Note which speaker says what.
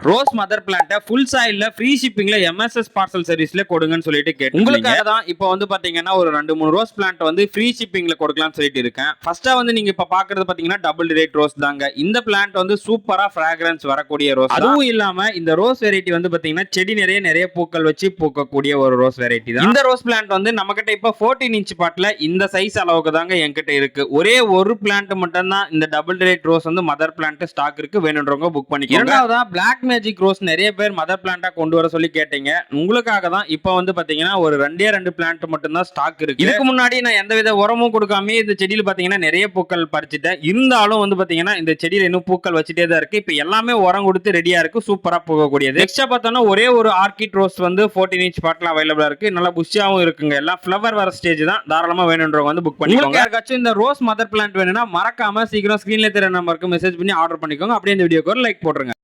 Speaker 1: Rose mother பிளான்ட்டை full சாயில்ல free ஷிப்பிங்ல எம்எஸ்எஸ் பார்சல் சர்வீஸ்ல கொடுங்கன்னு சொல்லிட்டு கேட்டு உங்களுக்காக தான் இப்போ வந்து பாத்தீங்கன்னா ஒரு 2-3 ரோஸ் பிளான்ட் வந்து ஃப்ரீ ஷிப்பிங்ல கொடுக்கலாம்னு சொல்லிட்டு இருக்கேன். ஃபர்ஸ்டா வந்து நீங்க இப்ப பாக்குறது பாத்தீங்கன்னா டபுள் ரேட் ரோஸ் தாங்க. இந்த பிளான்ட் வந்து சூப்பரா ஃபிராக்ரன்ஸ் வரக்கூடிய ரோஸ். அதுவும் இல்லாம இந்த ரோஸ் வெரைட்டி வந்து பாத்தீங்கன்னா செடி நிறைய பூக்கள் வச்சு பூக்கக்கூடிய ஒரு ரோஸ் வெரைட்டி தான். இந்த ரோஸ் பிளான்ட் வந்து நம்ம கிட்ட இப்ப 14 இன்ச் பாட்ல இந்த சைஸ் அளவுக்கு தாங்க என்கிட்ட இருக்கு. ஒரே ஒரு பிளான்ட் மட்டும் தான் இந்த டபுள் ரேட் ரோஸ் வந்து மதர் பிளான்ட் ஸ்டாக் இருக்கு. வேணும்ன்றவங்க புக் பண்ணிக்கோங்க. இரண்டாவதா பிளாக் மேஜிக் ரோஸ் நிறைய பேர் மதர் பிளான்ட்டா கொண்டு வர சொல்லி கேட்டீங்க. உங்களுக்காக தான் இப்போ வந்து பாத்தீங்கன்னா ஒரு 2 பிளான்ட் மட்டும் தான் ஸ்டாக் இருக்கு. இதுக்கு முன்னாடி நான் எந்தவித உரமும் கொடுக்காம இந்த செடியில பாத்தீங்கன்னா நிறைய பூக்கள் பறிச்சிட்டேன். இருந்தாலும் வந்து பாத்தீங்கன்னா இந்த செடியில இன்னும் பூக்கள் வச்சுட்டே தான் இருக்கு. இப்போ எல்லாமே உரம் கொடுத்து ரெடியா இருக்கு. சூப்பரா போகக்கூடியது. நெக்ஸ்ட் பார்த்தோம்னா ஒரே ஒரு ஆர்கிட் ரோஸ் வந்து 14 இன்ச் பாட்ல அவைலபிளா இருக்கு. நல்லா புஷ்ஷாவும் இருக்குங்க. எல்லாம் ஃப்ளவர் வர ஸ்டேஜ் தான். தாராளமா வேணும்ன்றவங்க வந்து புக் பண்ணிக்கோங்க. யாருக்காச்சும் இந்த ரோஸ் மதர் பிளான்ட் வேணும்னா மறக்காம சீக்கிரம் ஸ்கிரீன்ல தெரிய நம்பருக்கு மெசேஜ் பண்ணி ஆர்டர் பண்ணிக்கோங்க. அப்படியே இந்த வீடியோக்கு ஒரு லைக் போட்டுருங்க.